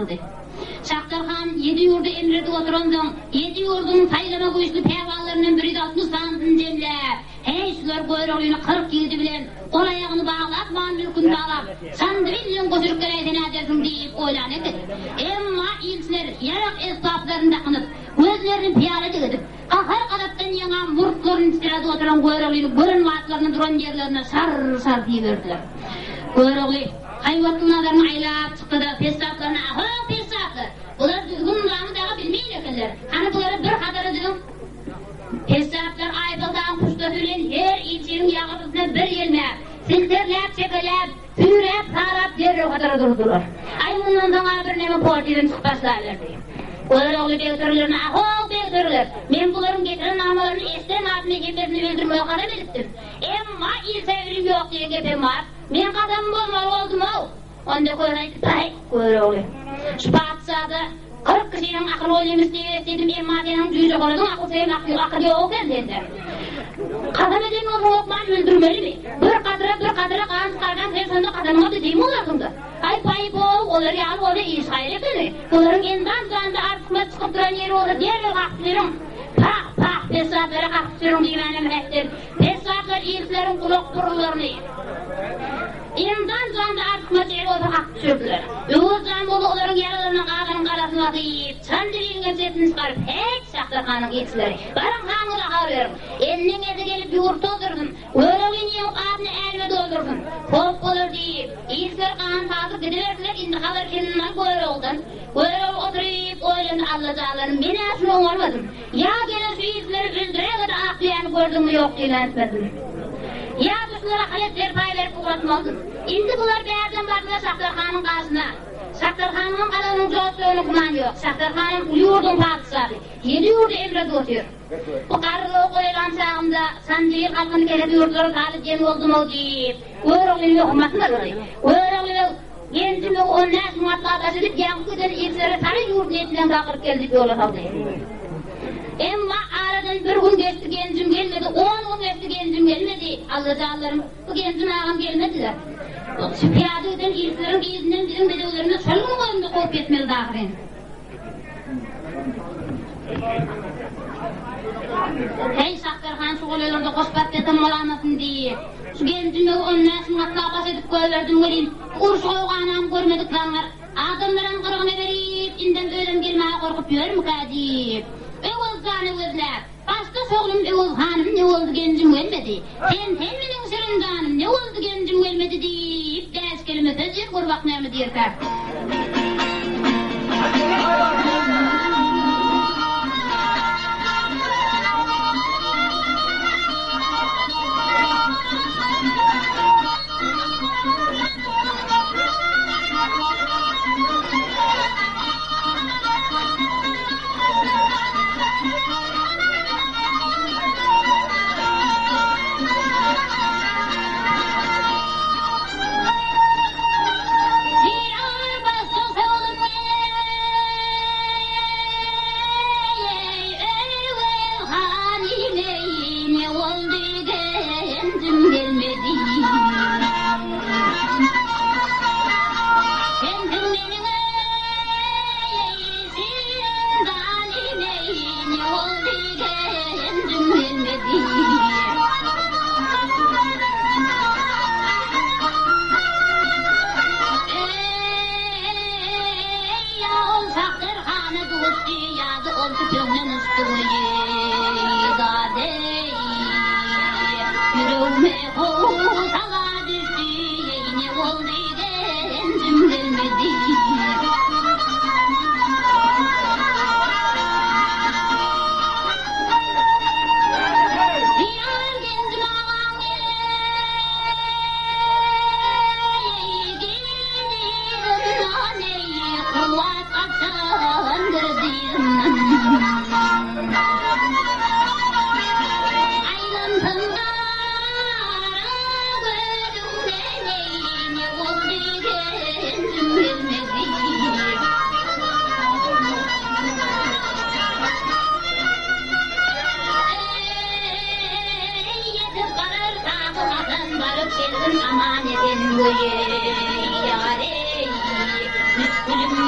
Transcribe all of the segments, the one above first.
başladı. Şahtarhan 7 yurdu emrede oturandan 7 yurdun saylama güçlü pehvallarının biri de 60 sanatını cemlep. Heyşler koyruğunu 40 yıldı bilen kol ayağını bağlap, mal mülkünü bağlap, sandı milyon koşurup gereydin edersin deyip oylan edip. Emma ilçiler yarak esnaflarını takınıp, gözlerini piyale edip, kahar kanattan yana murtların istirada oturan koyruğunu görün vaatlarını duran yerlerine sar sar diyiverdiler. Koyruğu hayvatın adarını aylap çıktı da pesatlarına ahı pesatlar. Bunlar düzgün namı dağı bilmeyin ekenler. Hani bunları bir kadar dedim. Pesatlar aybıldan kuşta hülen her ilçenin yağıtısına bir yelme. Silterlep, çekelep, tüyrep, sarap derre kadar durdular. Ay bundan daha bir neme portiyedim çıkbaşlarlardı. Koyruğu bektirlerine ahı bektirler. Ben bunların getiren namalarını estem adını geberini öldürmeye kadar belirttim. Emma il sevirim yok diye gebem var. Men kadam bolmalı oldum o. Onda koyaydı pay koyruğu. Şu patsada 40 kişinin akıl oylamış diye dedim emma senin cüce koydun akıl senin akıl yok dedi. Kadam edin olsa okman öldürmeli mi? Bir kadra kan çıkardan sen sonunda kadamına dediğimi olasındı. Ay pay bol olur ya olur iyi sayılır dedi. Onların endan zanda artık çıkıp duran yeri olur diğerleri kalktılarım. Pah pesatlara kalktılarım diye benim ettim. Pesatlar ilklerin kulak burunlarını. İmdan zanda artık mesele olsa hak sürdüler. Oğuzdan bolu onların yaralarına ağanın karasına deyip, sandırıyla sesini çıkarıp, hiç Şahtarhan'ın geçileri. Barın hanı da ağırıyorum. Elinin ezi gelip yurt doldurdun. Öğreğin yiyin ağzını elme doldurdun. Kop olur deyip, ilkler ağın sağlık gidiverdiler, indi kalır kendinden böyle oldun. Böyle oturup oylandı Allah'cağların, beni aslında olmadım. Ya gene şu ilkleri öldüreye kadar aklayanı gördün mü yok diye etmedim. Ya bunlara haletler pay verip uğratmaldım. İndi bunlar beyazdan baktılar Şahtarhan'ın karşısına. Şahtarhan'ın adamın çoğusluğunu kuman yok. Şahtarhan'ın yurdun padişahı. 7 yurdu emrede oturuyor. Bu karılığı koyulan çağımda sancıyı kalkını keledi yurtları talip yemi oldum o deyip. Öğreğini okumasın da böyle. Öğreğini gencimi ondan sumatla taşıdık yankıdan ilkleri sarı yurdun etinden kalkıp geldik yola kaldı. Emma aradan bir gün geçti gencim gelmedi, 10 gün geçti gencim gelmedi. Allah'cağlarım bu gencim ağam gelmediler. Şu piyadeden ilklerin izinden bizim bedevilerine solun koyumda koyup etmeli dağırın. Hey Şahtarhan şu kolyolarda koşpat dedim olamasın diye. Şu gencimi ondan sumatla baş edip koyuverdim gelin. Urş oğanam görmedik lanlar. Adamların kırığına verip inden ölüm gelmeye korkup yer mi kadip? Eğuzdan eğuzlar, başta soğlum Eğuz hanım ne oldu gencim gelmedi. Sen benim sırındanım ne oldu gencim gelmedi deyip ders kelimesi zir kurbak neymi diyerler.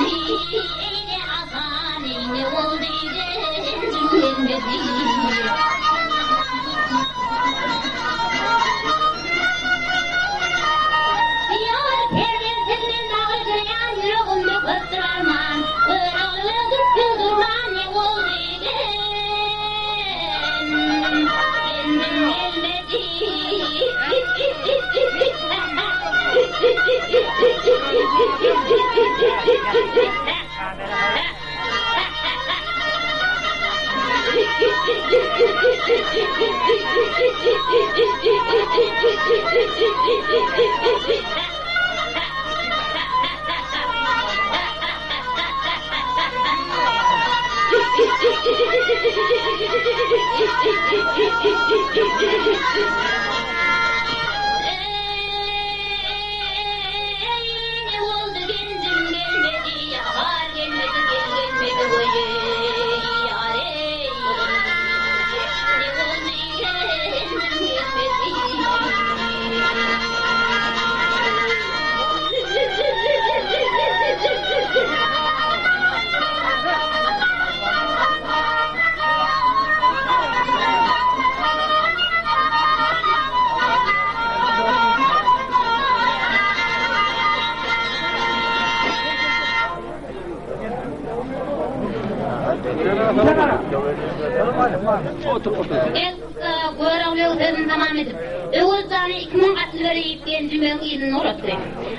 eyni asan eyni oldu gencim gelmedi. Yar perden senden dağılmayan yüreğimde köptür arman, bıraklı durman ne oldu gencim gelmedi. Ne oldu gencim gelmedi, yar gelmedi, gelmedi oye, yar ey. Ne oldu gencim gelmedi. Göreğli sözün tamam edip, Öğüzdağ'ına 2000 atlı verip gencimin ilinin uğrattı.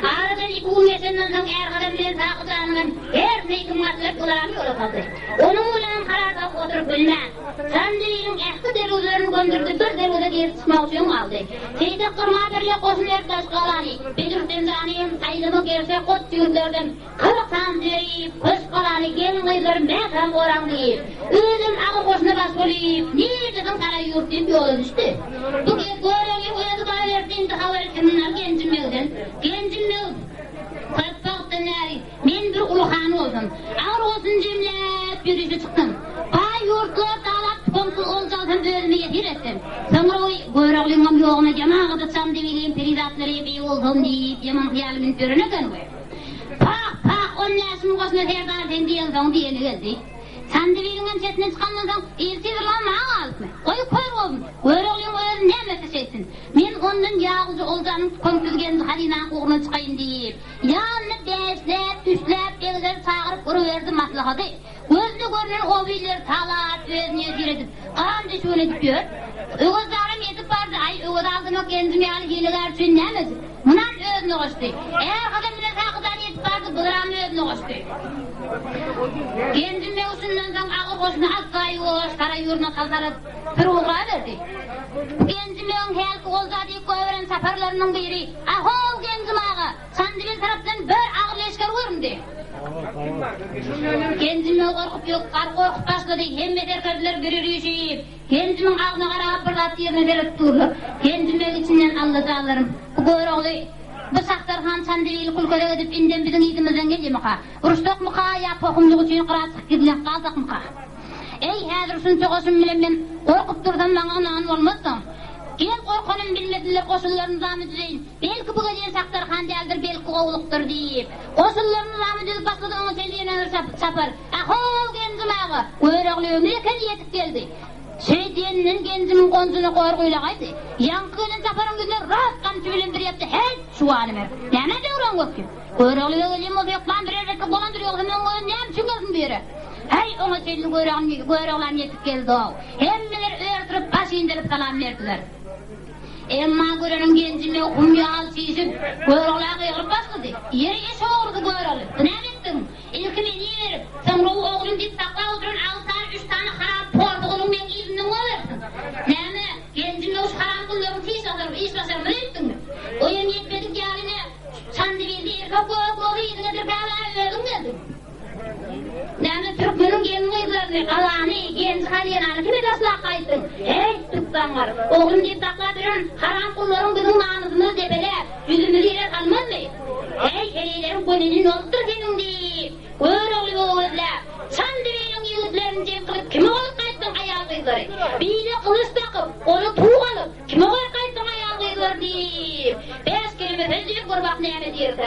Aradan 2 gün geçenden sonra erkadan bilen takıcağının her ne 2000 atlı kulağını yola kaldı. Onun ulan kararda oturup bilmem. Sandalyenin eski deruzlarını göndürdü, bir deruza geri çıkmak için aldı. Seyde kırma birle koşun ertaş kalanı, Bedir'den zaniyim saylımı gerse kot yürlerden, kırık sandalyeyi, kış kalanı, gelin kızlarım ben tam oran deyip, özüm ağı koşuna bas olayıp, nereden sana yurt deyip yola düştü. Bu kez göreği uyadı bana verdiğinde hava erkenler gencimmelden, gencimmelden. Kırpaktan nari, men bir uluhanı oldum. Ağır olsun cemlet bir işe çıktım. Pay yurtlar dağlap komşu olcalsam özüme yetir ettim. Sonra o göreğliğim yoğuna cama kıdıtsam develiyim perizatları bir oldum deyip yaman hıyalimin törüne dönüyor. Pak onun yaşımın koşuna serdar sen diyen son diyeni geldi. Sen de birinin çetine çıkandan sonra elsidir lan mağa alıp mı? Koy oğlum, göreğliğin özü ne mesajetsin? Men ondan yağıcı olcanın komşuzgenci halinden uğruna çıkayım deyip, yanını beslep, üslep, elleri çağırıp kuruverdi maslahatı. Gözünü görünen o bilirleri talat, özüne diredip, kanca şöyle diyor. Öğüzdağım yetip vardı, ay öğüz aldırmak kendimi yani hileler için nemesi? Bundan özüne koştu. Eğer kadın bile sakıdan yetip vardı, bıdıran özüne koştu. Gencim mevzusundan sonra ağı koşuna akkayı oğuz, karayuruna kalsarat, bir uğra verdi. Gencim mevzun helki olca deyip koyveren saparlarının biri, ahol gencim ağı, Sandivil taraftan bir ağı leşker göründü. Gencime korkup yok, korkup başladı, hemmet erkekler birir yüşeyip, gencimin ağına karab birlat yerine verip durdu. Gencime içinden Allah'ım, bu göreğli, bu Saktarhan Sandivil kulkada edip inden bizim idimizden geldi muka. Uruştok muka, ya tokumluk için kıratık gidilen kaldık muka. Ey hazır şunca koşun bilen ben korkup durdum bana anan olmazsam. Gel korkanın bilmediler koşullarını zahmet edin. Belki bu gece Saktarhan değildir, belki kovuluktur deyip. Koşullarını zahmet edip başladı onu seliyene sapar. Ahol gencim ağı, göreğliğine yetip geldi. Diyenin gencimin konusunu korkuyla kaydı. Yankının saparın gözüne rast kamçı bilen bir yaptı. Hey şu anımer. Neme devran yok ki? Göreğliğe geleyim olsa yok lan bir erkek dolandırıyor. Hemen koyun neyem çıkıyorsun bir yere. Hey ona selini göreğleğine yetip geldi o. Hemmeler örtürüp başı indirip salam verdiler. Emma görenin gencimle kumyal şişip göreğleğe yığılıp başladı. Yere geç oğurdu göreğle. Ne ettin? İlki beni verip sonra o oğlum dip takla oturun 6 tane 3 tane harap portuğunun ben izinden o versin. Neme gencimle uç harap kıllarım iş basarım ne ettin mi? O yem yetmedik yaline Sandivil'de erkek oğlu izine bir kahve verdim dedim. Neme Türkmen'in gelin kızlarını Allah'ını genç haliyen kime taslak kayıttın? Hey tuttan var. Oğlum dip takla durun haram kullarım bizim namusumuz debeler. Yüzümüzü yere kalmaz mı? Hey heylerin gönlünün oluktur senin deyip. Göreğli oğuzlar. Sandivil'in yüzlerini cep kılıp kime olup kayıttın ayağı kızları? Bile kılıç takıp onu tuğ alıp kime olup kayıttın ayağı kızları deyip. 5 kelime sözcük kurba bak nere dirdi.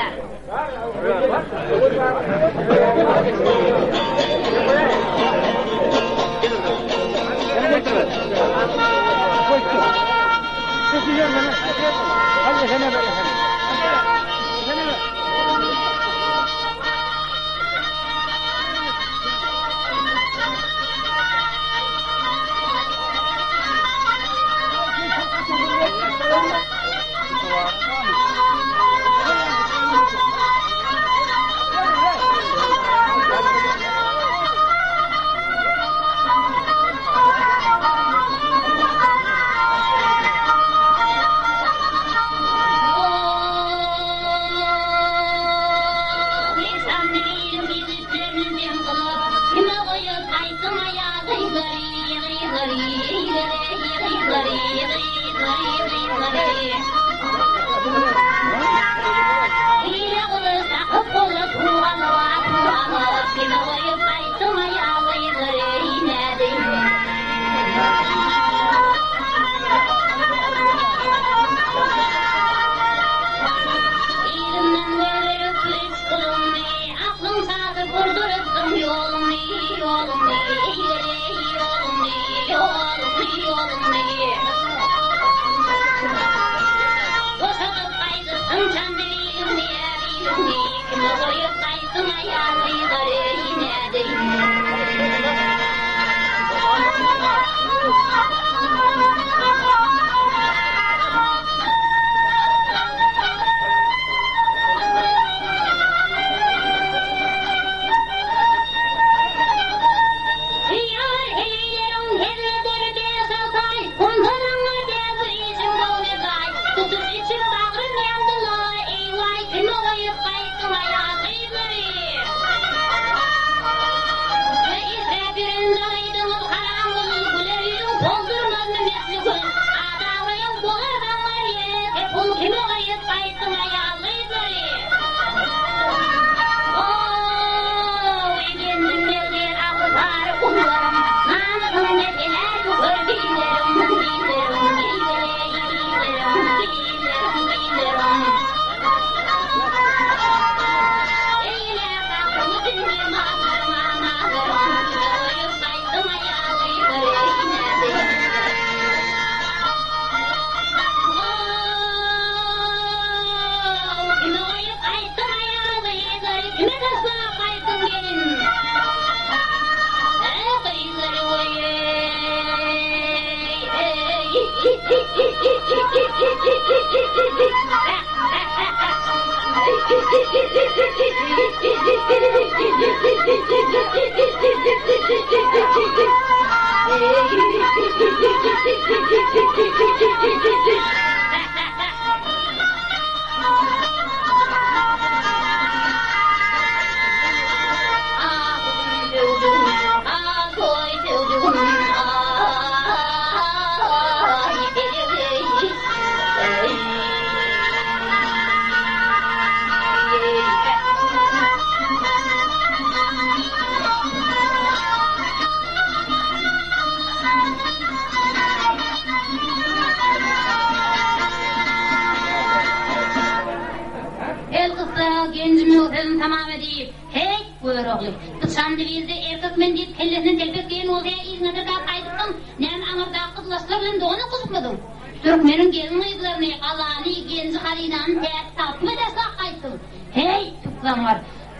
Tamam edeyim. Hey buyur oğlum. Dışan divizde erkek men deyip kellesine telpek deyin olaya izine de kaydıktım. Nem anırda kızlaşlar bilen doğunu kızıkmadım. Türkmenin gelin uygularını Allah'ını genci halinden teyat tapma desa kaydım. Hey tuklan var.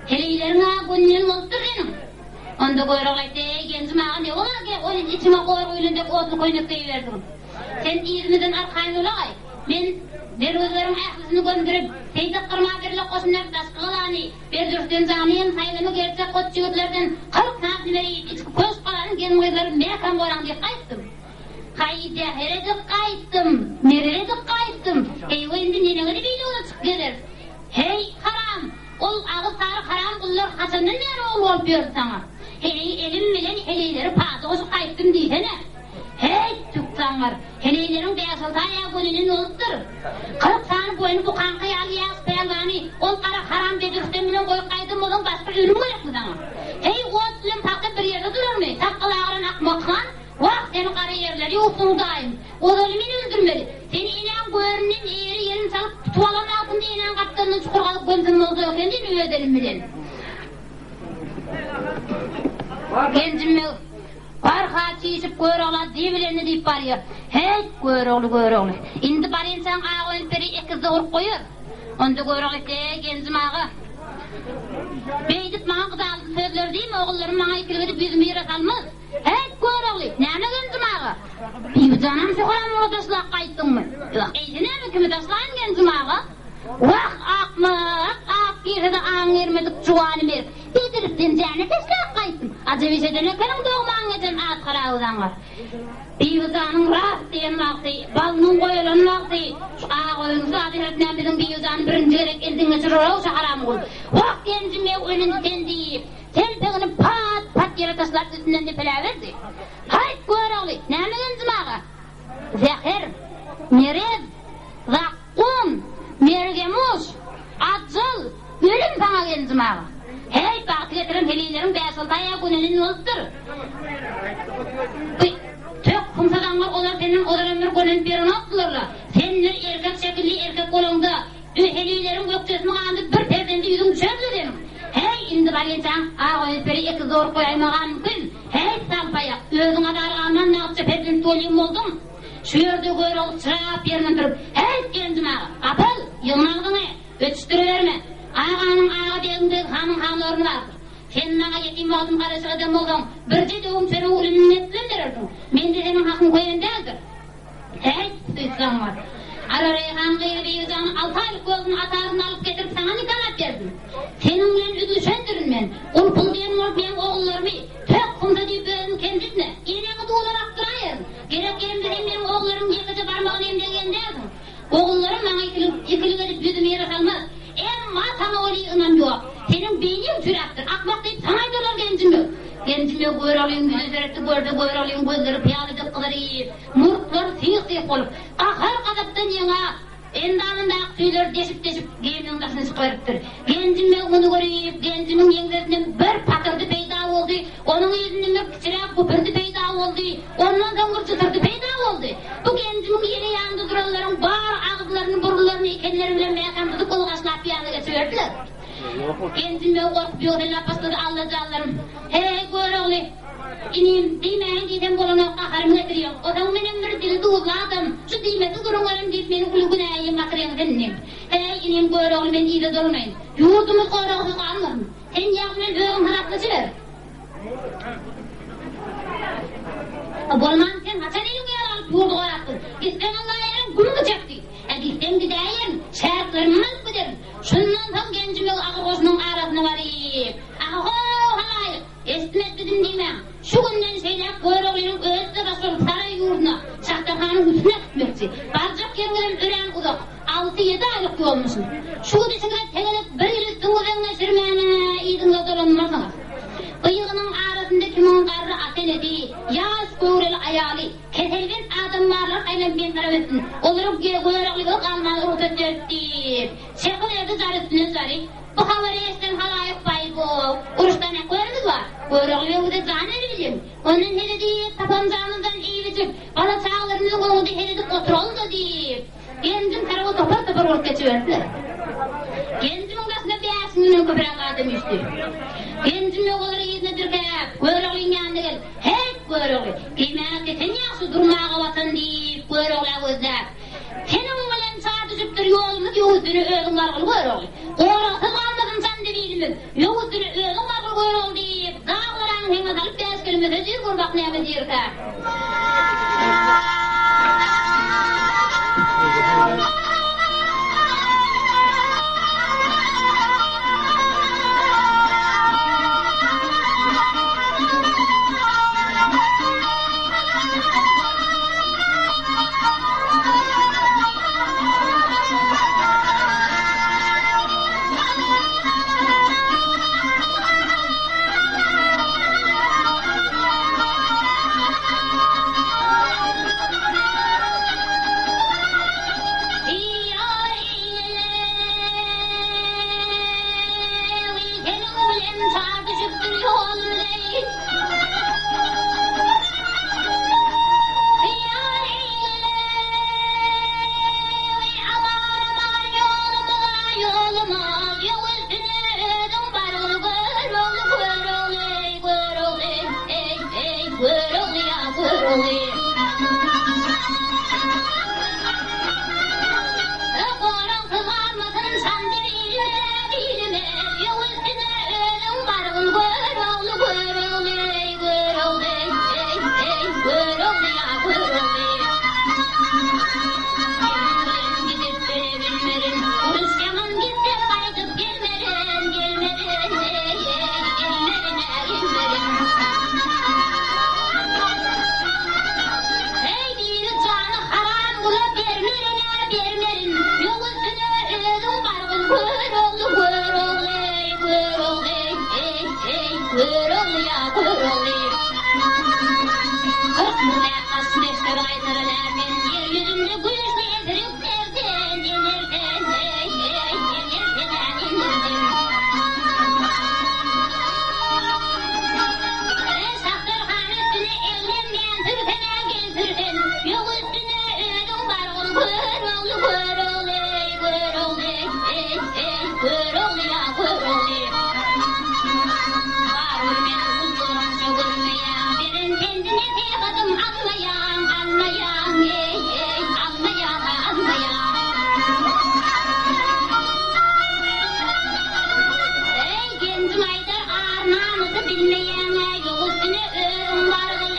Heleylerine gönlün olup benim. Onda koyralaydı genci mağa ne ola ki onun içime koyur oylundaki otlu koynak deyiverdim. Sen İzmir'den arkayın olay. Men dervizlerin ahlisini göndürüp teyzak kırma birle koşunlar daşkılalanı berdürsten zaniyen saylama gerçek kot çığıtlardan 40 nazileri içki köz kalanın genmeyleri mekan boran diye kayıttım. Kayıda herede kayıttım, nerede kayıttım. Hey o indi neneleri bile ona çık gelir. Hey haram, ol ağız sarı haram bunlar hasanın nere olup diyor sana. Hey elim bilen heleyleri pazı koşu kayıttım diysene. Hey tuksanlar, heleylerin beyazıltaya gönlünün oluptur. 40 tane boyunu bu kanka yalıyaz peyalvani, ol kara haram bedirten bilen koyup kaydım olun başka ölüm koyak mı sana? Hey o atılın takip bir yerde durur mu? Takkalağırın akmaklan, vak seni kara yerleri o ölümünü öldürmeli. Seni inen göğrünün eğri yerini salıp tuvalanın altında inen kaptanını benim bilen. Gencime barha çiğişip görüyorlar diyebileni deyip var ya. Hey görüyorlar. Indi bar insan ağa önperi iki zor koyur. Onda görüyorlar ki gencim ağa. Beydip bana kızaldı sözler değil mi? Oğullarım bana ikili edip yüzümü yere salmaz. Hey görüyorlar. Nene gencim ağa? Bir canım sokuram o taşlak kayıttın mı? Yok eysine mi kimi taşlayın gencim ağa? Vah akmak, ak girdi ağın ermedik çuvanı mer. Bidiripten cennet taşlak kayıttın. Acaba işeden ekenin doğman geçen at karavuzan var. Biyuzanın rahat diyen vakti, balının koyulan vakti, şu ağa koyun saatiretinen bizim biyuzanın birinci gerek eldin geçirir olsa haram kul. Vah gencime önünden deyip, telpeğini pat yere taşlar üstünden de pelaverdi. Hayt görüyorlar, ne mi gencim ağa? Zehir, merez, zakkum, mergemuş, acıl, ölüm bana gencim ağa. Hey baktı getirin helilerin beşaltaya gününün oldur. Tök kumsadan var olar senin olar ömür günün birini atılırlar. Seninler erkek şekilli erkek kolunda helilerin gökçesini kandı bir perdende yüzün düşerdi dedim. Hey indi var insan ağa özberi iki zor koyaymagan mümkün. Hey salpaya özün adarğandan nağıtça perdende tolayım oldum. Şu yerde göre olup çırağıp yerinden durup hey gencim ağa apıl yılmağını ötüştürüverme. Ağanın ağa değindeki hanımlarını vardır. Senin ağa yetim oldun, karısı adam oldun. Birce doğum senin ölümünü etsindirdin. Ben de senin hakkın koyun değildir. Hey, İslam var. Ara Reyhan gıyı bir yüzden 6 aylık gözünün atarını alıp getirip sana nikahat verdim. Seninle üzüşendirin ben. Ulpul diyen ben oğullarımı. Tök kumsa deyip benim kendisine. Yeneği doğularak durayın. Gerek yerimde hem benim oğullarım yakaca parmağını emden yenderdim. Oğullarım bana ikili verip yüzümü yere salmaz. Emma sana oraya ınan yok. Senin beynin süraktır. Akmak deyip sana aydılar gencim yok. Gencim yok göğür alayım, yüzü sürekli göğür alayım, gözleri piyalıcık kılarıyım. Murtları sıyık olup. Ahır kadaptan yana. Endamında tüyler deşip giyiminin başını çıkarıptır. Gencim yok bunu görüyüp, gencimin yengesinden bir patırdı peyda oldu. Onun yüzünden bir kıçırak kupurdu peyda oldu. Ondan sonra çıtırdı peyda oldu. Bu gencimin yeni yanında duranların bağır ağızlarını, burunlarını, ikenleri bile meyakandıdı kolu kaşlap bir yana geçiverdiler. Gencim yok korkup yolda pasladı Allah'cağlarım. Hey gör oğlu. İneyim değmeyin dedim bolana kaharımı getiriyor. O zaman benim bir dili doğulu adam. Şu değmesi durumlarım deyip beni kulu günahıyım bakırıyım deneyim. Hey ineyim gör oğlu ben iyi de durmayın. Yurdumuz koruğu kalmırım. Sen yağmen öğün haraklıcı ver. Bolman sen haçan elin yer alıp yurdu koraktın. İsten Allah'a yerin bunu kıçaktı. İsten gideyin şartlarımız giderim. Şundan tam gencim yok ağı koşunun arasına varayım. Aho halayık. Esmet dedim demem. Şu günden şeyler koyroğlunun özde Resul saray yurduna Şahtahan'ın üstüne tutmekçi. Barcak yengilen ören uzak. 6-7 aylık olmuşsun. Şu dışına tegelek bir yıl üstün uzanına sürmene iyidinle dolanmazsınız. Bıyığının arasında kimin karrı ateneti, yaş göğreli ayali, keselgen adamlarlar aynen ben taraf etsin. Olurup koyroğlu kalmalı ruhsat ettim. Şekilerde zar üstüne zarı. Bu havarı eşten halayık payı bu. Uruştan eklerimiz var. Koyroğlu da can edelim. Onun hele deyip tapancağınızdan eğilecek. Bana çağlarınızın oğlu hele de oturalım da deyip. Gencim tarafı topar olup geçiverdiler. Gençimin başına bir yaşının köpüren adam üstü. Gencim yolları iznedir ki, Koyroğlu'nun yanına gel. Hep Koyroğlu. Kıymak sen yaşı durmağa vatan deyip Koyroğlu'na gözler. Senin bilen sağa düşüptür yolunu yüzünü öğün var kıl Koyroğlu. Koyroğlu kalmadın sen de bilmiyorum. Yüzünü öğün var kıl Koyroğlu deyip dağlarının hengaz alıp beş kelime sözü kurbak neyme deyir ki. görüldü. Koran kızarmasın sandı bilime, yol üstüne ölüm vargın görüldü, görüldü, görüldü, görüldü ya görüldü. Gidip dönebilmerin, Rusya'nın gitse kaydıp gelmerin, gelmerin, gelmerin, gelmerin. Hey dini canı haram kula vermerin, vermerin. Yol üstüne ölüm vargın görüldü, görüldü, görüldü, görüldü ya görüldü. Kırk yakas beşler aytırılar ben yeryüzünde güneşli edirip derden inirden, inirden, inirden. Şahtırhan üstüne evlenmeyen türkene getirden, yol üstüne ölüm vargın görüldü, görüldü, görüldü, görüldü ya görüldü. Var benim huzurumca görmeyen, birin kendine teygadım anlayan, anlayan, anlayan, anlayan. Ey gencim aydar ağır namusu bilmeyen, yol üstüne ölüm vargın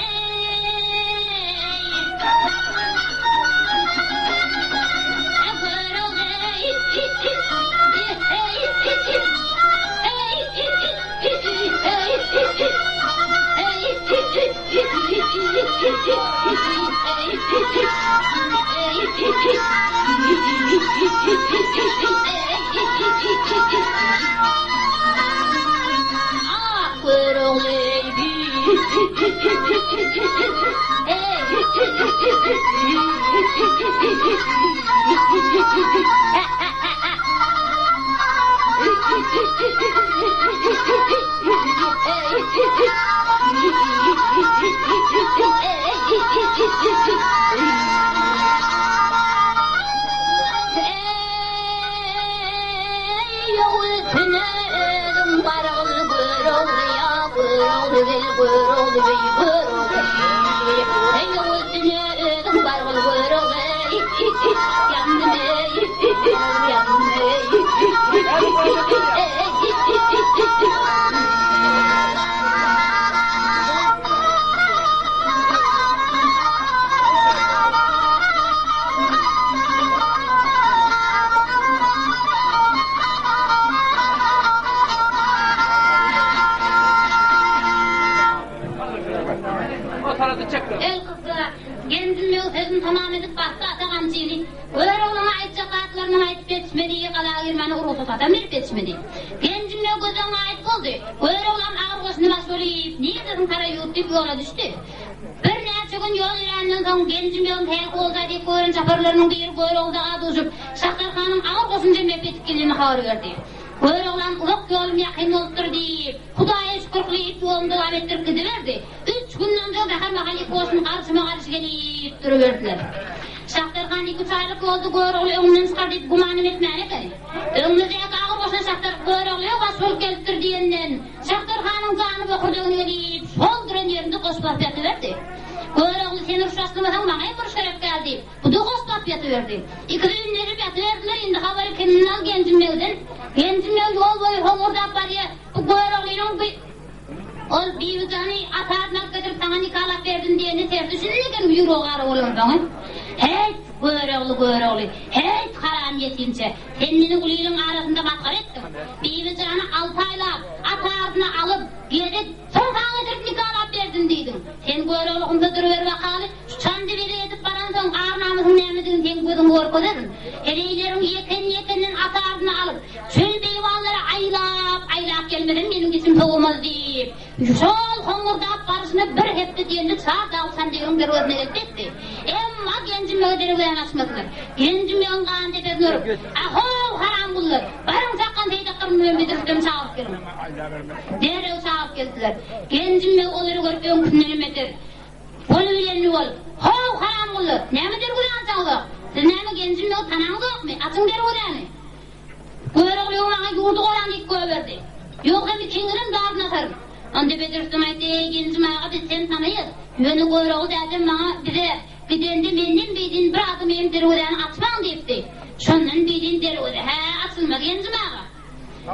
El kızı, kendin yol sözünü tamam edip bastı atağam cini. Öyle olana aitçe katlarına ait geçmediği kala girmeni urusu satam bir geçmedi. Kendin yol gözüne ait oldu. Öyle olan ağır koşunu başlayıp, niye dedim kara yurt deyip yola düştü. Bir neçe gün yol yürüyenden son gencim yolun tek oldu deyip koyun çaparlarının bir böyle oldu adı uçup Şahtarhan'ın ağır koşunca mepet gelini haber verdi. Böyle olan ulak yolum yakın oldur deyip Hudaya şükürleyip yolunu devam ettirip gidiverdi. 3 günden sonra her mahalli koşun karşıma karşı gelip duruverdiler. Şahtarhan 2-3 aylık oldu görüğlü önünden çıkar deyip gumanım etmeyene gari. Önümüzde ağır koşuna Şahtar görüğlü basıl geliptir diyenden Şahtarhan'ın canı bokurduğunu gelip sol duran yerinde koşup yatıverdi. Görüğlü sen ırşaslamasan bana bir şeref geldi. Bu da koşup yatıverdi. İkisi ünlerip yatıverdiler indi havari kendini al gencimlerden. Gencimler yol boyu homurda barıya bu görüğlü'nün ol bir tane atarnak getirip sana nikahlap verdin diye ne ter düşünürken yürü o karı olur bana. Hey görüğlü, hey haram yetince kendini uluyla arasında matkar ettim. Bir tane 6 aylap atarına alıp geri son sana getirip nikahlap verdin dedim. Sen görüğlüğünde duruver vakalı, çandı biri edip baran son ağır namusun nemedin sen gözün korku dedin. Eleylerin yekenden atarına alıp çöl beyvallara aylap gelmeden benim geçim soğumaz deyip sol homurdap barışını bir hepti diyende çağ dağılsan diyorum bir özne etti. Emma gencim öderi uyanasmadılar. Gencim yongan tepesini örüp ahov haram bulur. Barın sakkan teydaklarını ömbedirdim çağıp gelin. Derev çağıp geldiler. Gencim oları görüp önkünlerim edir. Onu bilenli ol. Hov haram bulur. Nemedir uyansağlık? Siz neme gencim yok tanağınız yok mu? Atın deri uyanı. Görüğlüğün bana yurdu olan dik koyverdi. Yok hem kendinin dağına sarım. Onda Bedir'sin aytdı, gencim ağa biz sen tanıyız. Yönü koyrağı dedim bana bize gidende menden bidin bir adım dergöden atman deyipti. Şondan bidin dergöde, he atılma gencim ağa.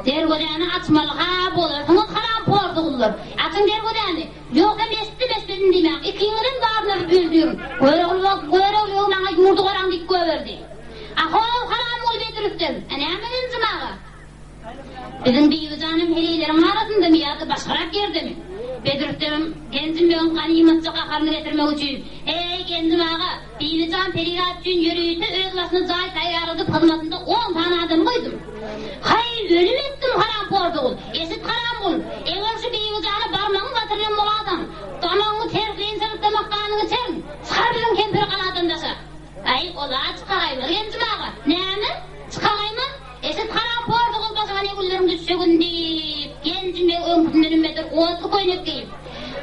Dergödeni atmalığa bolarsanız haram pordu olur. Atın dergödeni. Yoksa mesledin demek. İkinirin darına büldürün. Koyrağı bana yurdu koran dik göverdi. Ahol haram ol Bedir'sin. Anam gencim ağa. Bizim bir canım helilerin arasında mı ya da başkarak yerde mi? Bedir'sim, gencim ben kanimatçı kakarını getirmek için. Ey gencim ağa, bir can perigat için yürüyütü öz başına zay tayyarıdı pazmasında 10 tane adam koydum. Hayır, ölüm ettim haram porduğul, esit haram ol. Eğer şu bir canı parmağını batırıyorum bu adam. Damağını terkleyin sarıp damaklarını çerin. Çıkar bizim kemperi kanadın dasa. Ay, ola çıkarayım, gencim ağa. Ne mi? Çıkarayım mı? Esit haram porduğul basana ne güllerim düşsegün deyip. Gencim ve ömrümden ümmedir, oğuzlu koyunup deyip.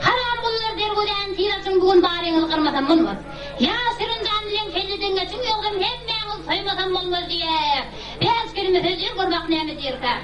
Haram bunlar dergöden tirasın bugün bariyeniz kırmasam bulmaz. Ya senin canlıyın kelliden geçin yoktum hemmeniz soymasam bulmaz diye. Beyaz kelime sözü kurmak neymi dirka.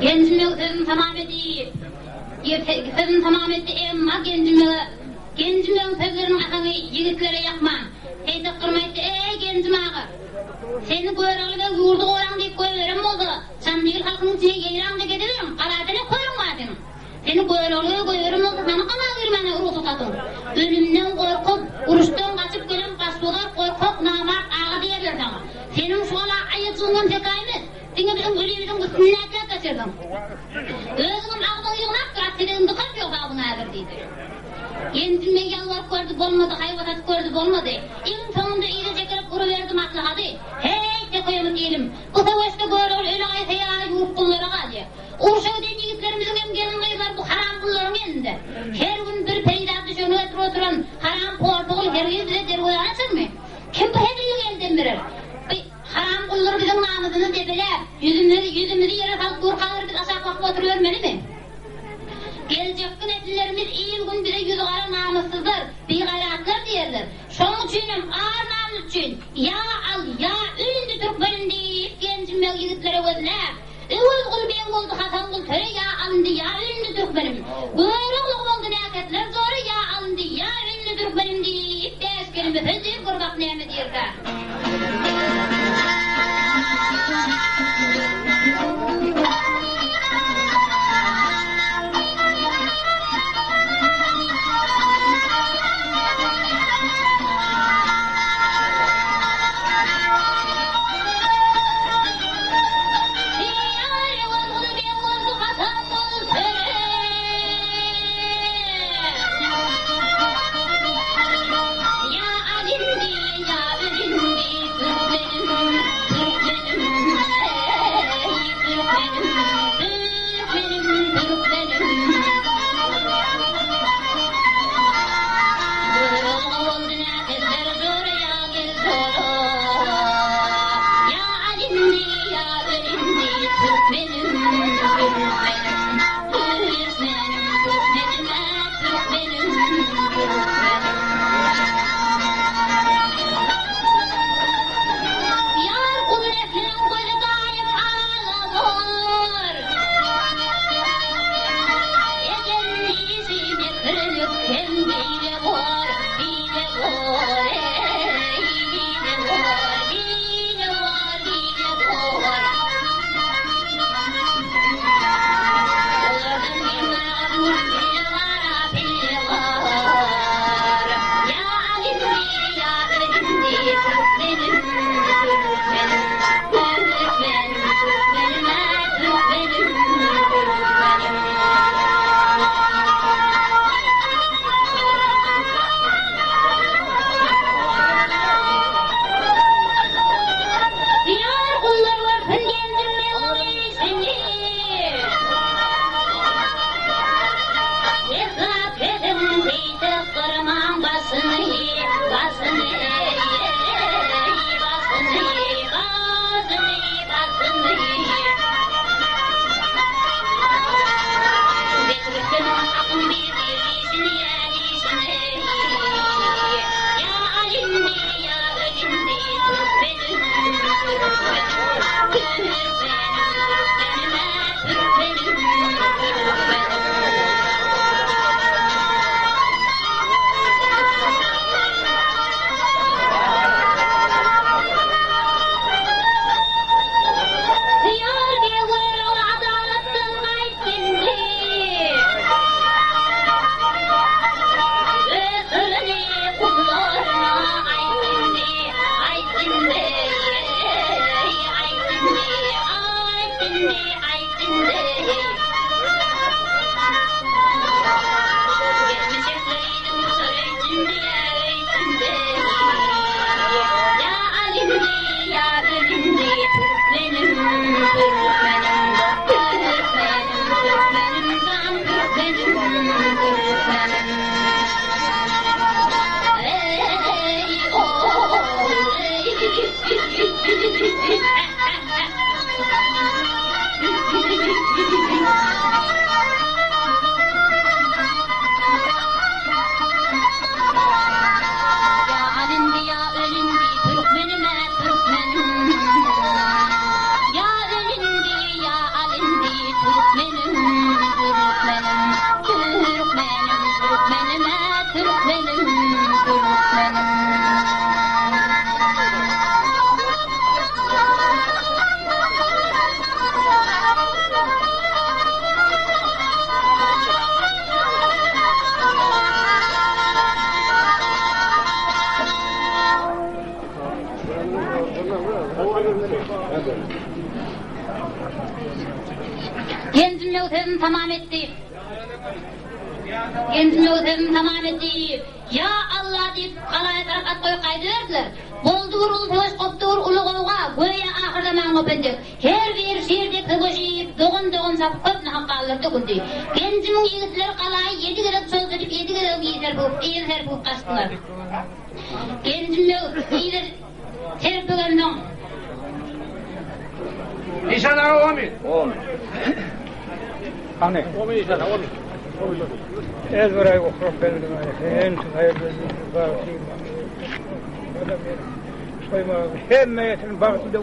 Gencime sözüm tamam edeyim. Sözüm tamam etti emma gencime'nin sözlerinin akanı yigitlere yakma. Teyze kırmaydı gencime ağa. Seni koyarlı ve yurdu koyan deyip koyarım oldu. Sen değil halkının içine geliren de gidelim. Kaladene koyarım madem. Seni koyarlı koyarım oldu. Sana kana girmene urusu tatın. Ölümden korkup, uruştan kaçıp gelen kaslular korkup namart ağa diyebilir sana. Senin şu ala ayıtsığından tekayımız. Seni bizim gülüyümüzün sünnetler kaçırdın. Özünün ağzını yığınak durat, senin dıkat yok ağzını ağzır deydi. Gencime yalvarıp gördük olmadı, hayvatat gördük olmadı. En sonunda iyice çekilip kuruverdim maslahatı. Hey de koyamı diyelim. Bu savaşta böyle öyle ayete ya yurt kulları kalıyor. Urşağı den yigitlerimizin hem gelin kıyılar bu haram kulların elinde. Her gün bir peydah düşönü etir oturan haram portuğul her gün bize dergoya açır mı? Kim bu hediyin elden verir? Haram kulları bizim namazını debeler. Yüzümüzü yere kalk dur kalır biz aşağı kalkıp oturuvermeli mi? Gelecek gün nesillerimiz iyi gün bize yüzü kara namussuzlar, bigalatlar diyerler. Şonun içinim ağır namus için ya al ya ölündü Türkmenin deyip gencim ve yigitlere gözler. Övül kul ben oldu Hasan kul töre ya alındı ya ölündü Türkmenim. Buyrukluk oldu neketler zoru ya alındı ya ölündü Türkmenim deyip de eskerimi hüzür kurbak neyme diyerler. Gencim yolsuzum tamam etti. Gencim yolsuzum tamam etti. Ya Allah deyip kalaya tarakat koyu kaydırdılar. Boldu vurul hoş koptur ulu kovuğa. Goya ahırda man kopendik. Her bir şehirde kıvıcıyıp doğun sapıp köpne hakka alır döküldü. Gencimin yigitleri kalayı 7 kere çözdürüp 7 kere iyiler bup kaçtılar. Gencim iyiler terpögenden. İnşallah o mi? Hani? O mi inşallah o mi? Ezberay okuruk belirdim. En hayırlı koyma hem meyetin bağısı da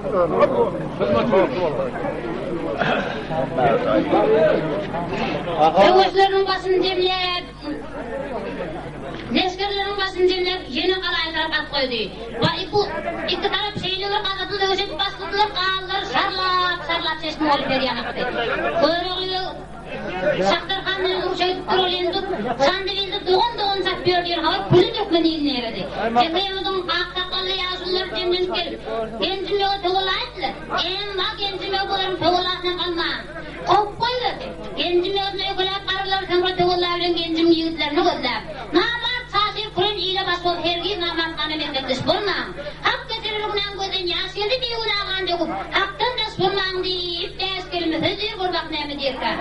Savaşların basın cemleyip Neskerlerin basın cemleyip yeni kalay tarakat koydu. Bu iki taraf şeyliler kazatı dövüşüp bastılar kağallar sarlap çeşme olup her yanaktı. Kuyruğu Şahtarxanın urşayıp durulendip, sandı bildi doğun sapıyor diyor, hava pülü dökmeni iline eredi. Tekayımızın aksakallı yazılar cemlenip gelip, gencim yok toğulaydılar. Emma gencim yok olarım toğulasına kalmağım. Kop koyuyordu. Gencim yok ne yokulayıp karılar sonra toğulayıp gencim yiğitlerini gözler. Namat sahir kurun iyiyle basıp hergiz namat kanı mekletmiş bulmam. Hak getiririkten gözden yaş geldi bir ulağan döküp, haktan da sunmam deyip, ders kelimesi diyor kurbak neymi diyirken.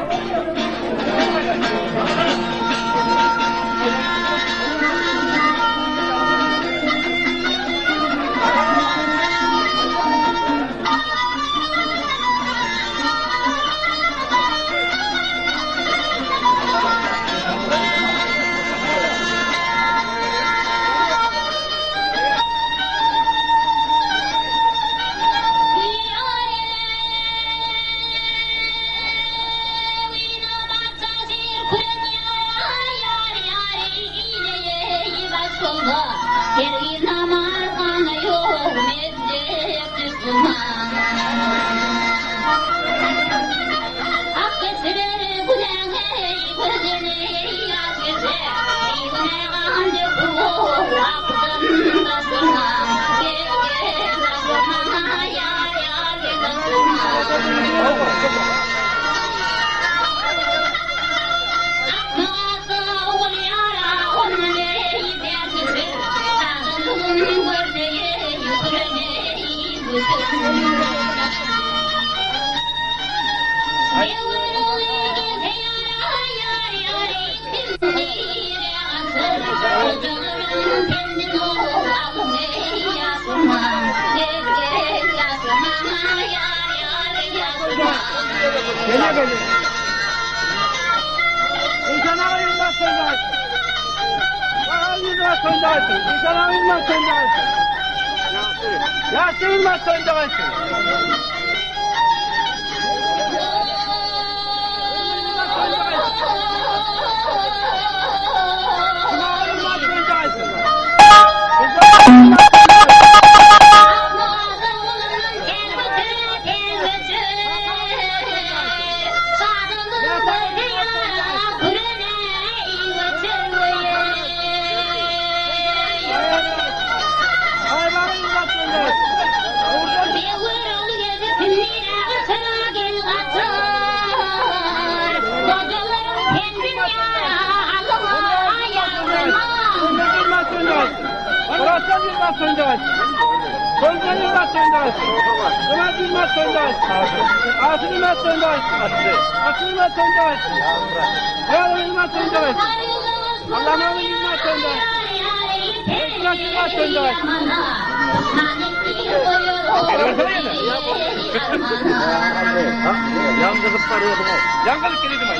Yangılıp varıyordum o. Yangılıp geliydim ay.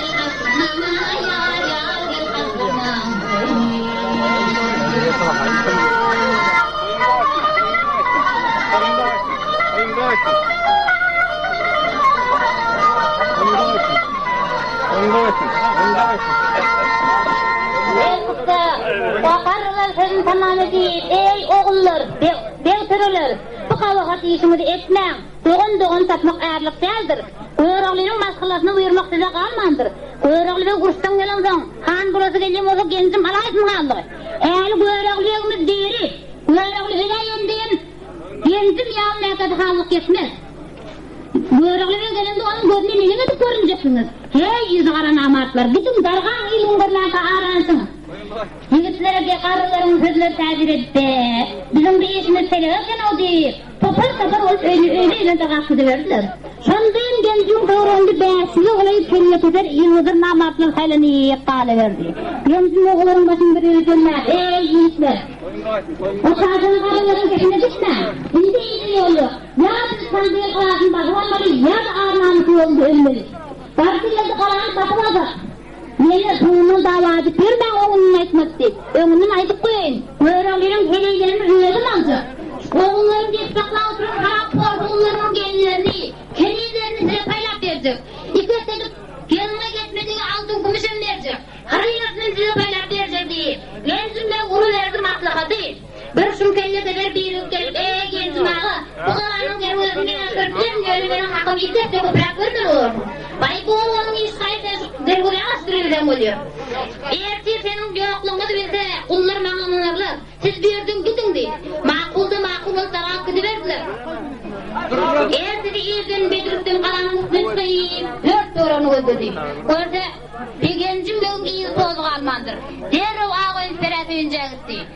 Hayır. Bakarlar sözün tamam edip, ey oğullar, devtörler, bu kavakat işimizi etmeyin. Doğun satmak ayarlık değildir. Öğrağlının maskalasını buyurmak size kalmandır. Öğrağlıya kurstan gelen son, han burası geleceğim olsa genzim alaysın kaldı. Eğer bu öğrağlıyımız değeri, öğrağlıya yendiğin genzim yağmaya kadar hallık geçmez. Öğrağlıya gelende onun gözüne neyine de görüneceksiniz. Hey yüzü karan amartlar, bütün dargan ilunlarla aransınız. Yigitlere de karıların sözleri tabir etti. Bizim de işimiz seyrederken o değil. Topar olup öyle de kalkıdı verdiler. Sondan gencim doğrundu beşli olayı kellet eder, yıldır namatlı halini yiyip kâle verdi. Gencim oğulların başını bir öldürmez, ey yiğitler. O sağcının karıların peşine düşme. Şimdi iyi yolu. Ya biz sandığı kalasın bakılanları ya da ağırnamışı yolunda ölmeli. Partiyelde kalanı bakılacak. Yine sonunun davacı bir ben oğlunun etmekti. Önünün aydık koyun. Öğrenlerin heleylerini rüyedim aldı. Oğulların destekle oturup harap korkullarının gelinlerini, heleylerini size paylaşıp verecek. İstedik yanına geçmediği altın kumişen verecek. Hariyasını size paylaşıp verecek diye. Genzimle ulu verdim atlakatı. Bir şun kelle sefer bir yükselip genzim ağı. Bu kalanın gerçekten sırtın gölülerin hakkım izzet de bu bırakırdır olur. Bay bu oğlanın iş kayıtı dergulaya astırıyorum oluyor. Eğer ki senin yokluğunu bilse kullar mağlanırlar. Siz bir yerden gidin diye. Makulda makul olsa hakkı verdiler. Eğer sizi yerden bedirttim kalanın üstüne çıkayım. 4 doğranı öldürdüm. Orada bir gencim benim iyi soluğu almandır. Derrow ağın ferasıyınca gitti.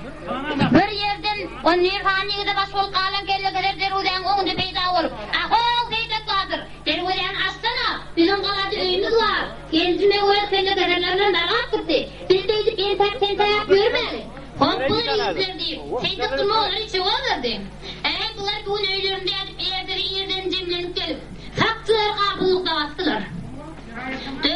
Bir yerden o nirhaniyede baş ol kalan kelle kadar dervuden oğunda peyda olup. Ahol deytek vardır. Dervuden astana. Bizim kaladı öyümüz var. Gencime oya kelle kadarlarından dargap gitti. Biz deydik en tayak görmeli. Kompulur yüzler deyip. Seydik durma olur içi olurdu. Bunlar bugün öylerinde yatıp yerden cemlenip gelip. Saksılar kapılıkta bastılar. 4-5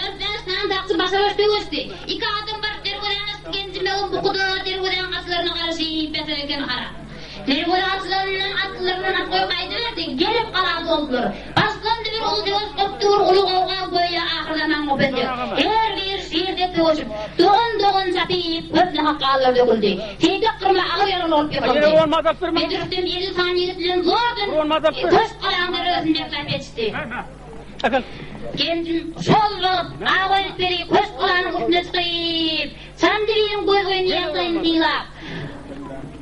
tane taksır başa başta göçtü. 2 adım var dervuden astı gencime o bukudu. Dervuden asılarına karşı beserken kara. Dervuden asılarının atkoyu kaydı verdi. Gelip kaladı oldular. Başlandı bir ulu diyoruz koptuğur ulu kavga böyle ahırlanan o bende. Her bir şehirde tığışıp. Doğun satayıp öfle hakkı ağlar döküldü. Seydik kırma ağır olup yıkıldı. Bedirttim 50 saniye getiren zordun. Köş kalanları özünde kaybetişti. Gencim sollup ağlayıp beri köş kalanın üstüne çıkayıp. Sandırıyım göz oynayasayım diylap.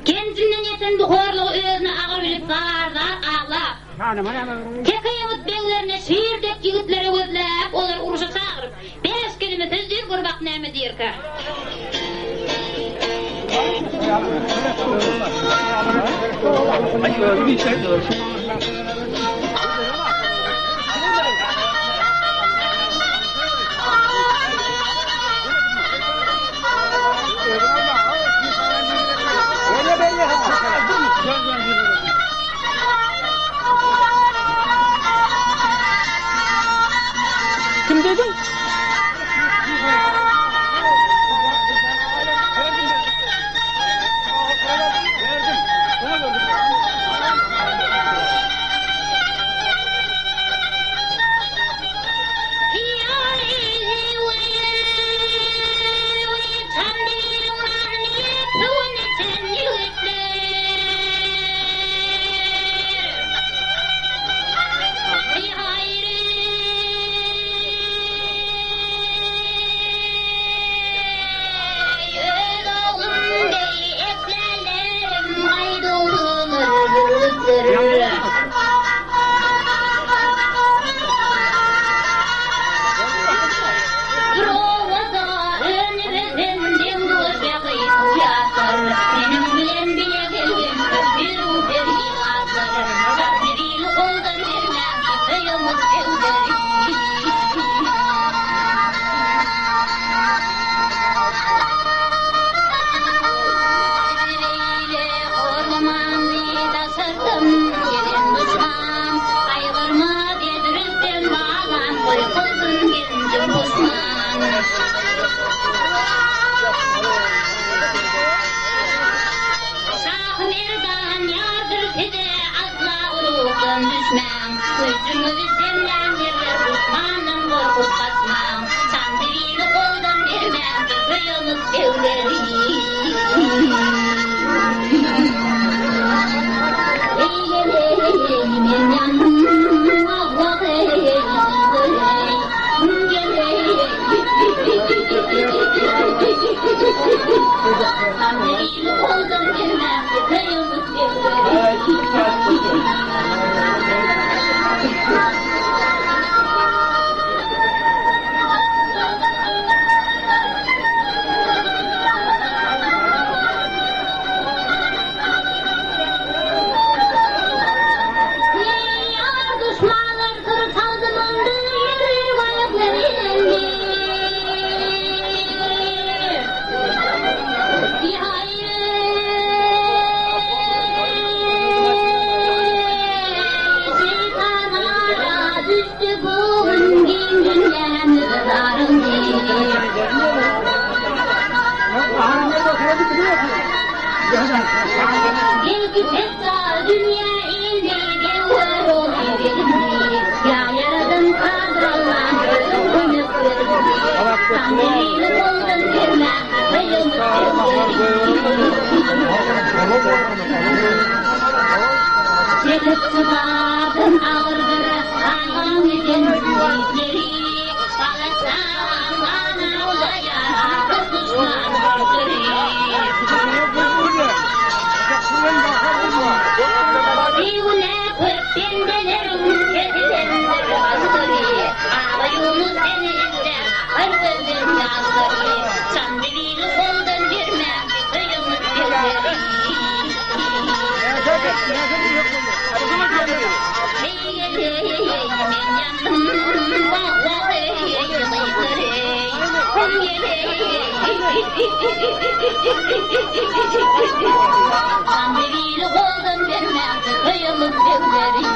Gencimden yeten bu horluğu özüne ağır bilip ağlar. Tekayımıt beylerine şiirdek yigitlere gözlep, onlar uruşa çağırıp 5 kelime sözlüğür kurbak neyme diyirka. Kim dedin? Anneliğini koldan vermem, kıyımız evleri. Geldi tekrar dünya indi gevher ol ya yaradan kadrolan ümit sandalini koldan verme kıyımız çekip çıkardın ağır bir ağam edin bizleri kalasam ana olaya kızışlar Biyune pöpendelerim kedilendir azgari Ağlayımız seni ister hırsızın yazgari Sandalini koldan verme kıyımız bizleri Sandalini koldan vermem kıyımız bizleri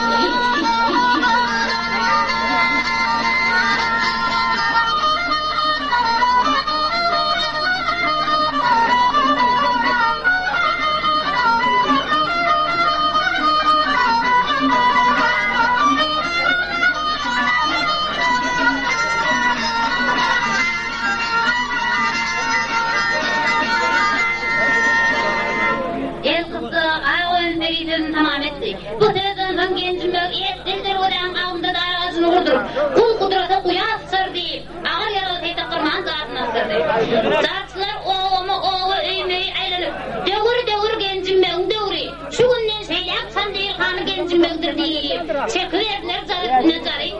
tamam etti. Bu sırada son gencim yok, yettindir uğrayan ağımda da ağzını vurdurup, kul kudrata kuyas sır deyip, ağır yaralı teyze kırmağın zatına sır deyip. Zatçılar oğlu öymeyi aylanıp, devur gencim yok, devri. Şu günden seylaksan değil kanı gencim yoktur deyip, çekiverdiler nazarı.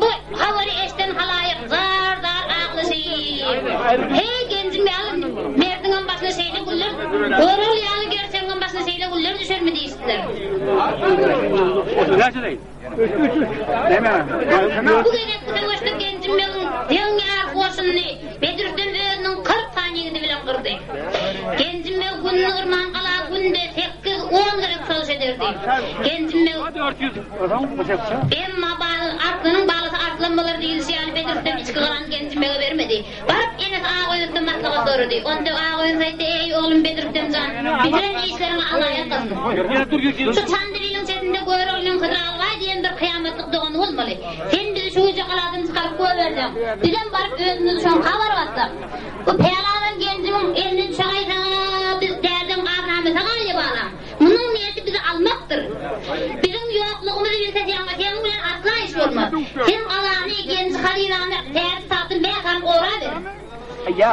Bu havari eşten halayık, zar ağlısı. Hey gencim yok, merdinin başına seyle güller, doğrul yanı gerçeğin başına seyle güller düşer mi deyiştiler. Kaç değil? Bu gerekli hoşluk gencim benim dünya hoşunu Bedir'den özünün 40 saniyede bile kırdı. Gencim benim günün ırman kala günde 8-10 gerek söz ederdi. Gencim benim benim aklının bağlısı artlanmaları değilse yani Bedir'den içki kalan gencim benim vermedi. Varıp enes ağa koyundan matlaka sordu. Onda ağa koyunsaydı ey oğlum Bedir'den can bitiren işlerini Allah'a kılsın. Şu çandırıyın sesinde koyurulun kıdralgay diyen bir kıyametlik doğan olmalı. Sen bizi şu uca kaladın çıkarıp koyuverdin. Bizden barıp özünüzü şu an kavar bastık. Bu peyaladan gencimin elini düşağıysa biz derdim kavramıza kalya bağlam. Bunun niyeti bizi almaktır. Bizim yokluğumuzu bilse diyen senin bilen asla iş olmaz. Sen Allah'ını genç halilanı derdi satın beykam uğra ver.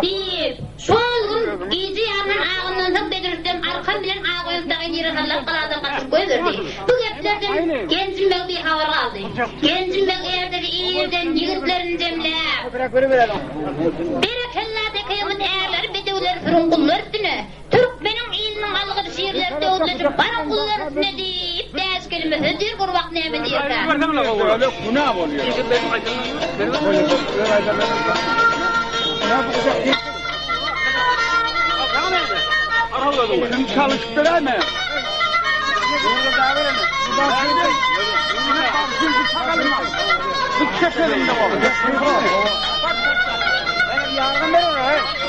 Bir, şu gün giyci yarının ağından tık Bedir'den arkam bilen ağa koyuntağın yeri sallat kaladan kaçıp koyuverdi. Bu geplerden gencim bir havar kaldı. Gencim erdeki iyi yerden yigitlerin cemle. Berekellâde kıyamet eğerleri bedevler fırın kullar üstüne. Türkmenin ilinin alıgıdı şiirler devletleşip bana kullar üstüne deyip ders kelimesi dir kurvak neyme diyerler. Günah oluyor. Çalıştırayım mı? Yardım verin.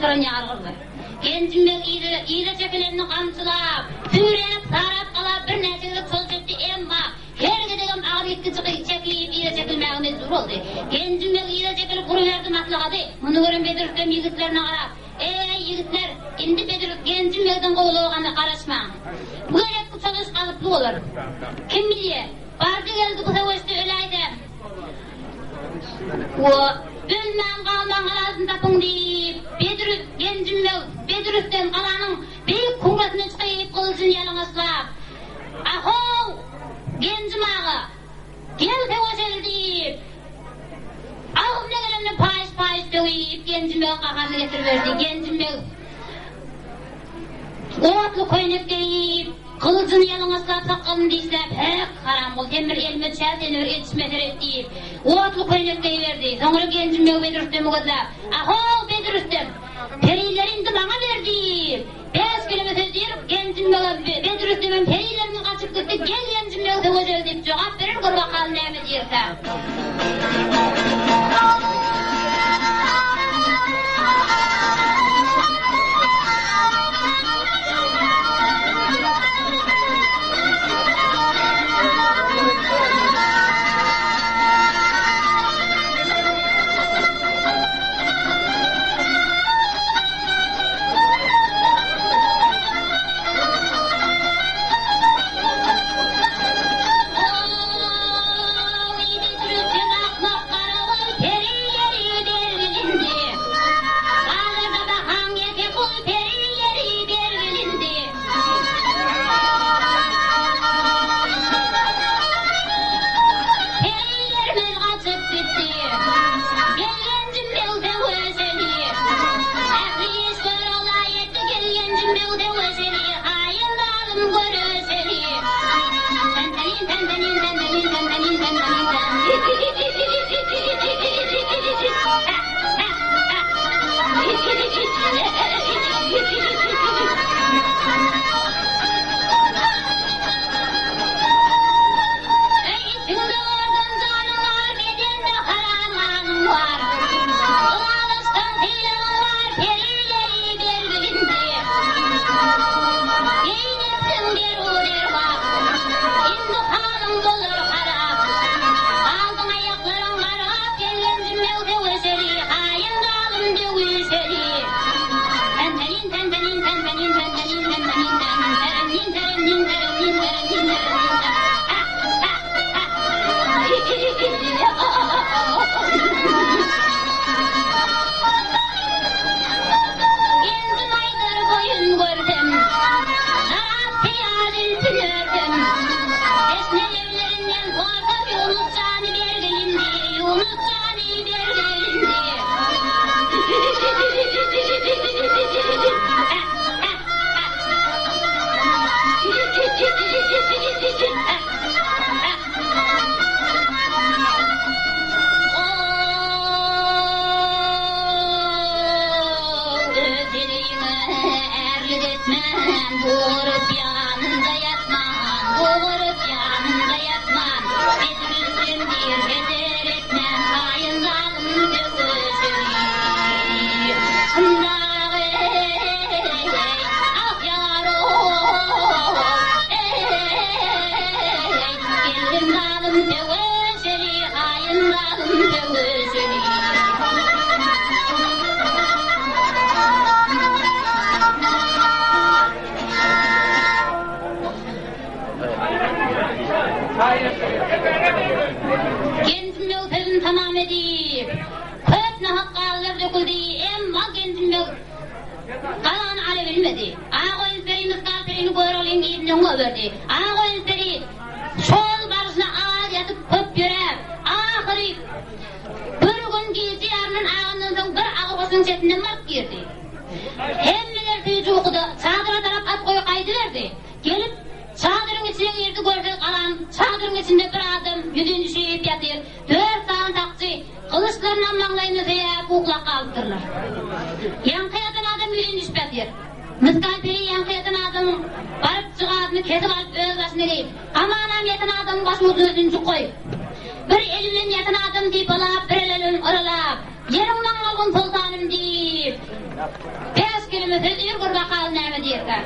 kırın yargıldı. Gencimden iyice çekilenini kamçılap, tüyrenip sarap kalap bir neçelik sol çekti emma. Her gidegim ağır itti çekilip iyice çekilmeye mecbur oldu. Gencimden iyice çekilip kuruverdi matlakadı. Bunu görün Bedirüs'ten yigitlerine karap. Ey yigitler, indi Bedirüs gencimden kovuluğuna karışma. Bu gerek bu çalış kalıplı olur. Kim biliyor? Bardı geldi bu savaşta öyleydi. O ölmem kalman arasını tapın deyip Bedirüs gencimden Bedirüs'ten kalanın büyük kuvvetine çıkayıp kılıcını yalınıslap. Aho! Gencim ağa! Gel savaşalım deyip ağım ne gelenle payış döveyip gencimden kakası getirverdi. Gencimden oğatlı koyunup deyip kılıcını yalınıslap sakalını dişlep hep haram ol demir elime çel denir yetişmedir et deyip oğatlı koyunup deyiverdi. Sonra gencimden Bedirüs'ten uğudlap aho Bedirüs'ten periler indi bana verdi. 5 kilometre deyip gencimden Bedirüs'ten perilerini kaçıp gitti. Gel gencimden savaşalım deyip cevap verir kur bakalım ne mi diyorsa. Kendimden sözünü tamam edip köp nahakkalılar döküldü emma kendimden kalan alevilmedi. Ağa koyun seri miskal serini koyur olayım giyinden verdi. Ağa koyun seri şol barışına ağır yatıp köp yörep ahiri bir gün giysi yarının ağından son bir ağı basın çetinden mark girdi. Hemmeler tüyücü okudu çadıra taraf at koyu kaydı verdi. Gelip çadırın içine girdi gördü kalan çadırın içinde bir adam yüzünü şeyip yatır 4 sağın taksi kılıçlarına manglayını zeyap uklak kaldırırlar. Yankıyatan adam yüzünü düşüp yatır Mıskal peri yankıyatan adam barıp çıkardığını kesip alıp öz başına giyip amanam yatan adamın başını özünü koyup bir elinin yatan adam deyip alap bir elinin oralap yerimden algın sultanım deyip 5 kilometre yer gurba kalnama diyeka.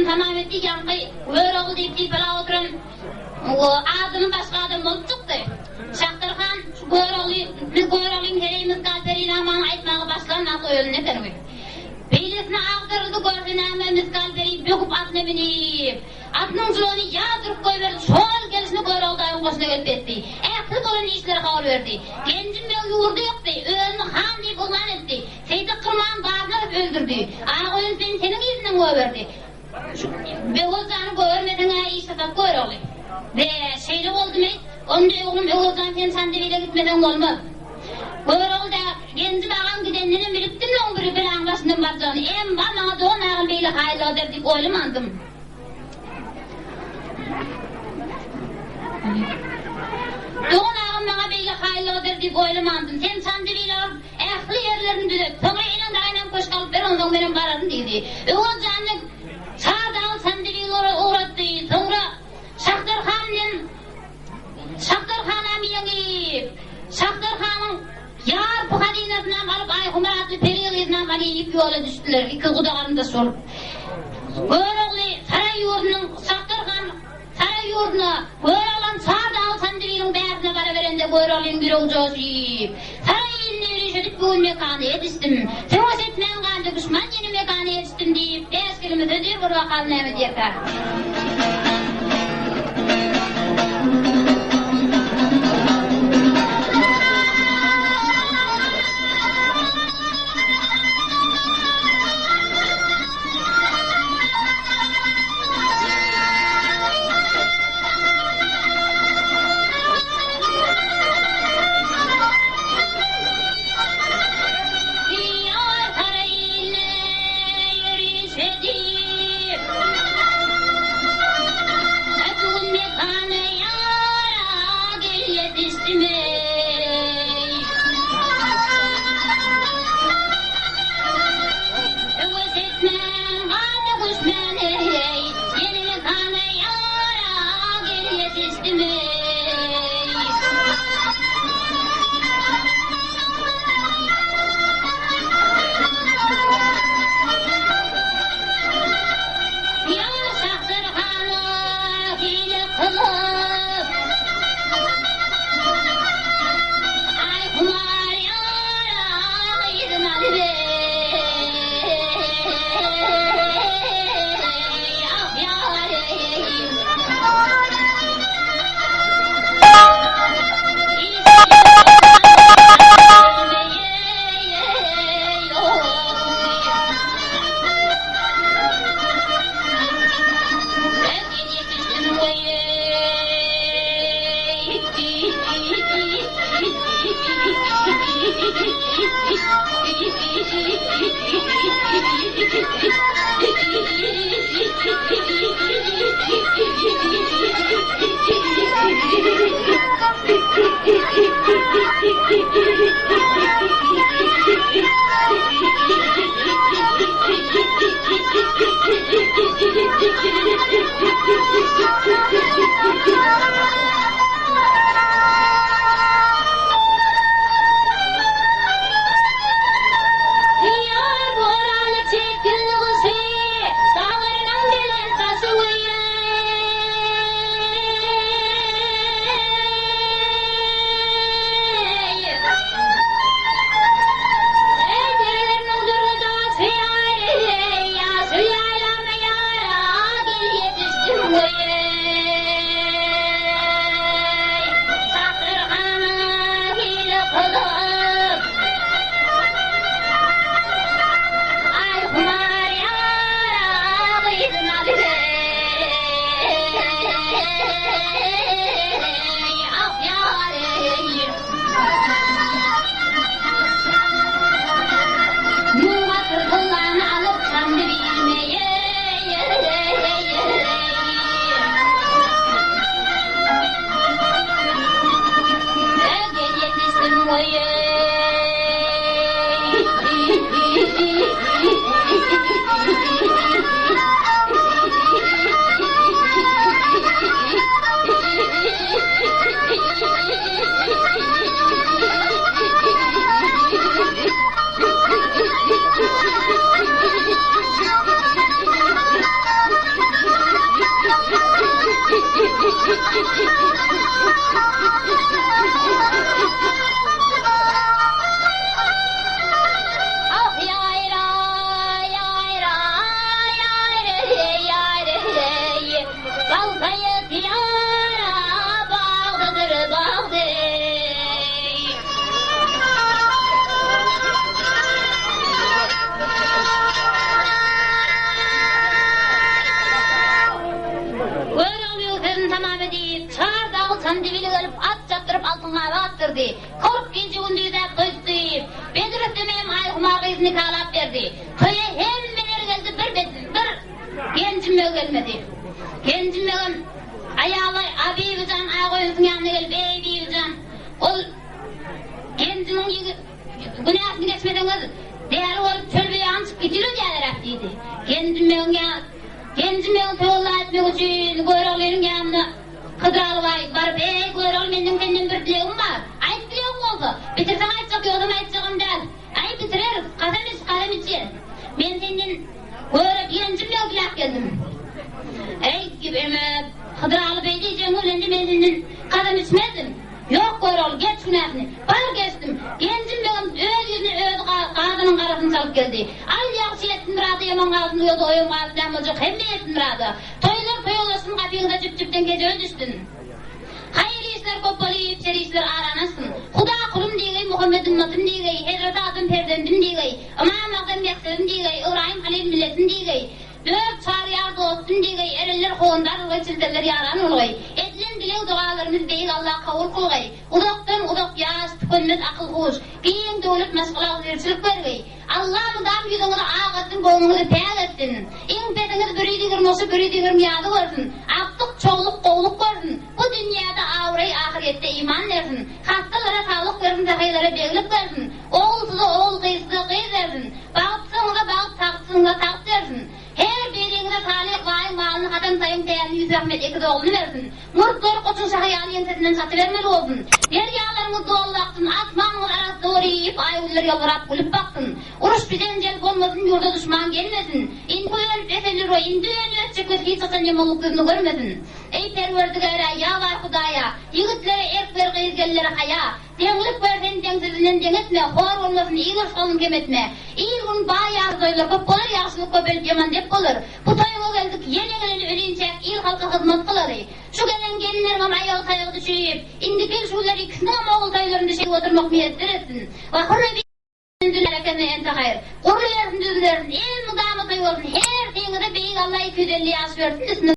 Tamam etti yankı, öyle oldu deyip bala oturun. O ağzının başka adam olup çıktı. Şaktırhan, biz Goyrol'un gereğimiz kalperiyle aman aytmağı başlanmak önüne dönüyor. Beylesine ağdırıldı gördün ama biz kalperiyi böküp atına binip. Atının zulonu yağdırıp koyverdi, şol gelişini Goyrol'dayın koşuna gelip etti. Eklik olan işleri kavur verdi. Gencim ben yurdu yoktu, ölünü han deyip ulan etti. Seydi kırmağın bağırını öldürdü. Ağa oyun senin yüzünden koyverdi. Beğozanı görmeden işte de Goyrol'u. Ve şeyde oldu mu? Onda oğlum Beğozan sen sandalyeye gitmeden olmaz. Goyrol'da genci bağın gidenlerini biliptim mi on biri belanın başından barcağını. En bana doğan ağın beyle hayırlı der deyip oylamandım. Doğan ağın bana beyle hayırlı der deyip oylamandım. Sen sandalyeye ehli yerlerini düzelt. Sonra inan da aynen koş kalıp ver ondan benim kararım dedi. Beğozan'ın sağda sandalyeye uğrattı. Sonra Şaktarxanam yengip, Şaktarxanın yar bu kadinasından kalıp Ayhumar adlı periyeliğinden kalıp ip yola düştüler, iki kudalarında sorup. Goyrol'u saray yurdunun, Şaktarxan saray yurduna, Goyrol'un sağda al sandalyenin beyazına para verende Goyrol'un bir olacağız yiyip. Saray eline yürüyüşedip bir mekanı yetiştim. Savaş etmeyen kandı düşman yeni mekanı yetiştim deyip, 5 kilometre diyor bir bakalım ne diyekler. Kork genci gündüzde kızdı. Bedret demeyim ayıkma kızını kalap verdi. Toya hemmeler geldi bir gencim yok gelmedi. Gencim yok ayağı abi bizden ağoyunsun yanına gel baby bizden. Ol gencimin günahını geçmeden kız değerli olup çölbeye ansıp gidiyor diyeler ettiydi. Gencim yok toğulla etmek için görevlerin yanına kıdralı var bey görevli menden kendim bir dileğim var. Ayıp dileğim oldu. Bitirsen ayıtacak yolum ayıtacağım der. Ayıp bitiririz. Kalem içi. Ben senden görevli gencim yok dilek geldim. Ey gibi kıdralı bey diyeceğim öğlendi ben senden kalem içmezdim. Yok görevli geç günahını. Var geçtim. Gencim benim öz yüzünü öz kadının karasını salıp geldi. Al yakşı etsin biradı yaman kalsın uyudu oyun kalsın olacak. Hem de etsin biradı. Toyulasın kapıyınıza cüpten gece ödüştün. Hayırlı işler koppalayıp şer işler aranasın. Huda kulum diyey, Muhammed ümmetim diyey, Hazreti Adem perdendim diyey, İmam Azam bekserim diyey, İbrahim Halil milletim diyey, dört çağrıyar dostum diyey, ereller hoğundar ve çizdeler yaran olgay. Edilin dileği dualarımız değil Allah kavul kılgay. Udaktan yaz, tükenmez akıl hoş. Giyin dövülüp meşgulağı zirçilik vergay. Allah mıdam yüzünü ağasın, boğunuzu peyal etsin. İn petiniz bürüydü girmosu bürüydü girmiyadı görsün. Aktık çoğuluk qoğuluk görsün. Bu dünyada avrayı ahirette iman versin. Hastalara sağlık versin, takaylara beglik versin. Oğulsuza oğul kıysıza kıyız versin. Bağıpsınıza bağıp taksınıza taks versin. Her birine salih vay malını kadın sayım değerli yüz rahmet ekiz oğlunu versin. Murtları koçun şahıyali yensetinden satı vermeli olsun. Deryalarımız doğullaksın, asmanımız arası doğru yiyip ayıvlılar yalvarap kulüp baksın. Uruş bizden celp olmasın, yurda düşman gelmesin. İnku yönüp eselir o, indi yönüp çekmez hiç asan yamalık gözünü görmesin. Ey perverdigara, ya var Hudaya, yiğitlere erkler kıyızgellere haya. Denlik versen dengsizliğinden denetme, hor olmasın, iğir solun kemetme. İğirgun bağ yarzoyla köp olur, yaxşılık köpelip yaman dep olur. Bu toyuma geldik, yeni geleni ölünçek, il halka hizmet kılır. Şu gelen gelinlerin ama ayağı sayığı düşüyüp, indi gel şuları ikisini ama oğul taylarında şey oturmak miyettir etsin. Ve hırrı bir düzüler kendine ente hayır. Kurulu versin düzülerin, el mudamı sayı olsun, her şeyini de beyin Allah 250 yaş versin.